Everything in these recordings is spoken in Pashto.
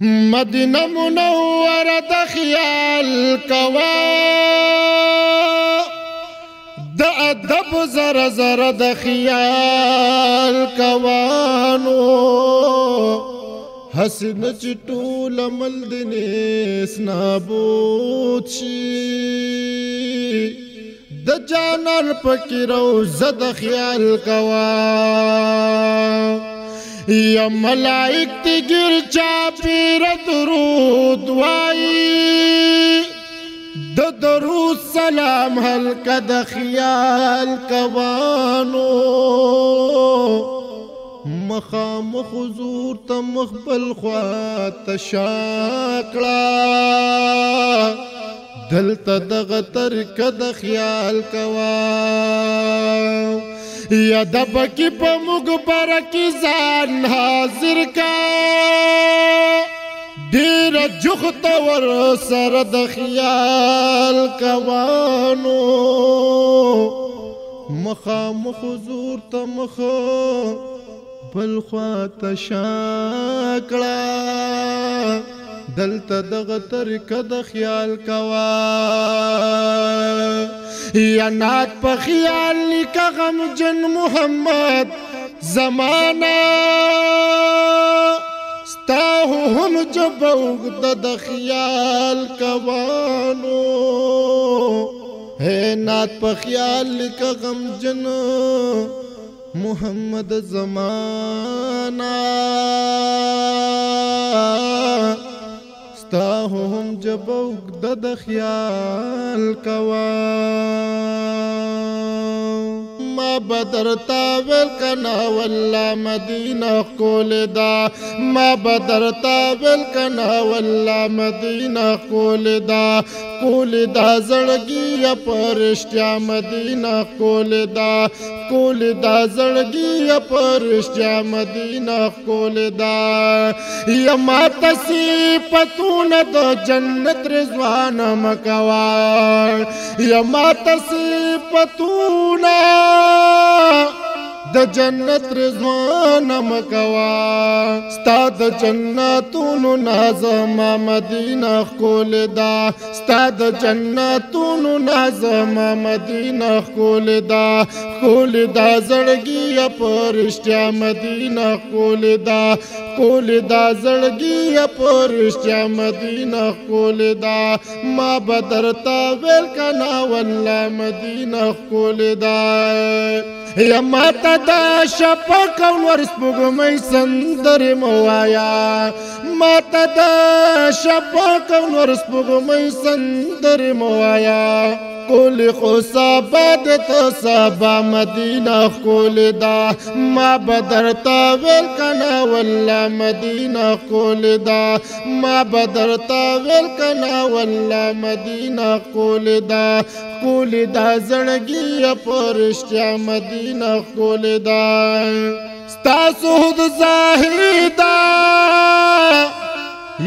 مدینه منوره د خیال کوا د ادب زره زره د خیال کوانو حسن چې ټول عمل د نیس نابود شي د جانان پکې روزه د خیال کوا یا ملائک تی گر چاپیر درود وائی د درود سلام حلقه د خیال کوانو مخامخ حضور ته مخبل خوات شاکړه دلته دغه ترکه د خیال کوا یا دبکی پا مگبر کی زان حاضر کا دیر جخت ور سرد خیال کوانو مخام حضور تا بلخوات شاکڑا دلتا دغ ترکه د خیال کوا یا نات پا خیال لکا غم جن محمد زمانہ ستاہو ہم جب اوگد د خیال کوانو ہے نات پا خیال لکا غم جن محمد زمانہ ستاہو ہم جب اوگد د خیال کوان ما بدرتا ویلکنا واللہ مدینہ کول دا ما بدرتا ویلکنا واللہ مدینہ کول دا زڑگی پرشتیا مدینہ کول دا زڑگی پرشتیا مدینہ کول دا یما تصیفتون دا جنت رضوان مکوا یما تصیفتون د جنت رضوان مکوا ستا د جنتونو نازم مدینہ کول دا ستا د جنتونو نازم مدینہ کول دا زړګي پرشتیا مدینہ کول دا زړګي پرشتیا مدینہ کول دا ما بدرتا ویل کنا والله مدینہ کول دا یا ماتا دا شپک ور سپوږمۍ سندرې موایا ماتا دا شپک ور سپوږمۍ سندرې موایا کول خو سبا د ته سبا مدینہ کول دا ما بدرتا ویل کنا والله مدینہ کول دا ما بدرتا ویل کنا والله مدینہ کول دا زړګي پرشتیا مدینہ کول دا ستاسو د زاهدا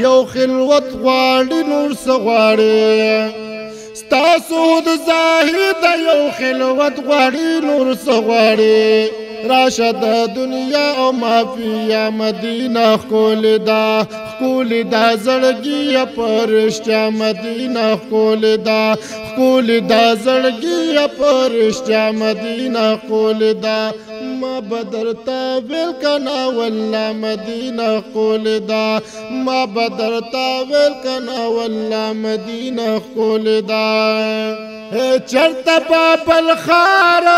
یو خلوت غواړي نور څه غواړي ستاسو د زاهد یو خلوت غواړي نور څه غواړي راشد دنیا او مافیا مدینہ کول دا زړګي پرشتیا مدینہ کول دا زړګي پرشتیا مدینہ کول دا ما بدرتا ویل کنا والله مدینہ کول دا ما بدرتا ویل کنا والله مدینہ کول دا چرته بابل خار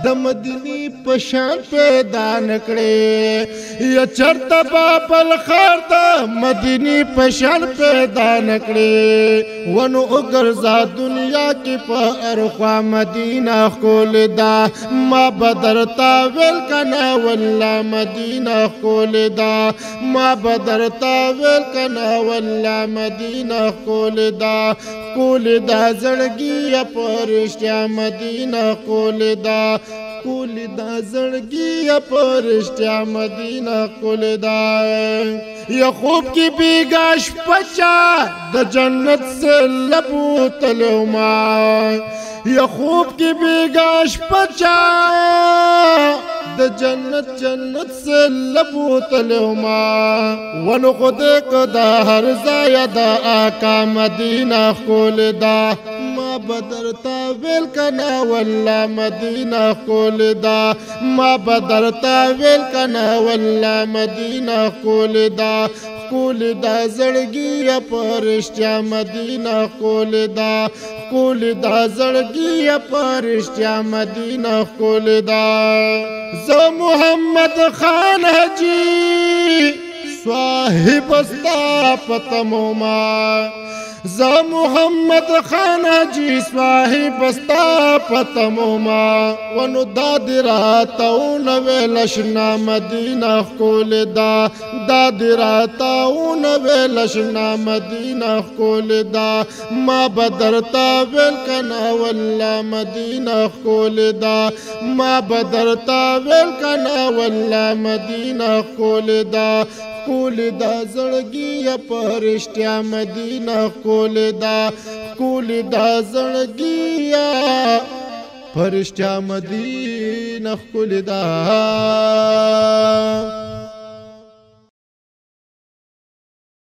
د مدینی پشان پیدا نکړي یا چرته بابل خار د مدینی پشان پیدا نکړي ونو وګرځا دنیا کې په ارخوا مدینہ کول دا ما بدرتا ویل کنا والله مدینہ کول دا ما بدرتا ویل کنا والله مدینہ کول دا زړګي پرشتیا مدینہ کول دا زړګي پرشتیا مدینہ کول دا یا خوب کی بیگاش پچا د جنت سے لبو تلوما یا خوب کی بیگاش پچا د جنت جنت سے لبو تلوما ونو خود قدا ہر زایدہ آقا مدینہ خول دا ما بدرتا ویل کنا واللہ مدینہ خول دا ما بدرتا ویل کنا واللہ مدینہ خول دا خول دا زړګي پرشتیا مدینہ خول دا خول دا زړګي پرشتیا مدینہ خول دا زو محمد خان حجی صاحب استا پتموما زو محمد خان حجی صاحب استا پتموما ونو دادراتاون ویلشنا مدینہ خول دا دادراتاون ویلشنا مدینہ خول دا ما بدرتا ویل کنا واللہ مدینہ خول دا ما بدرتا ویل کنا واللہ مدینہ خول دا خول دا زړګي پرشتیا مدینہ خول دا خول دا زړګي پرشتیا مدینہ خول دا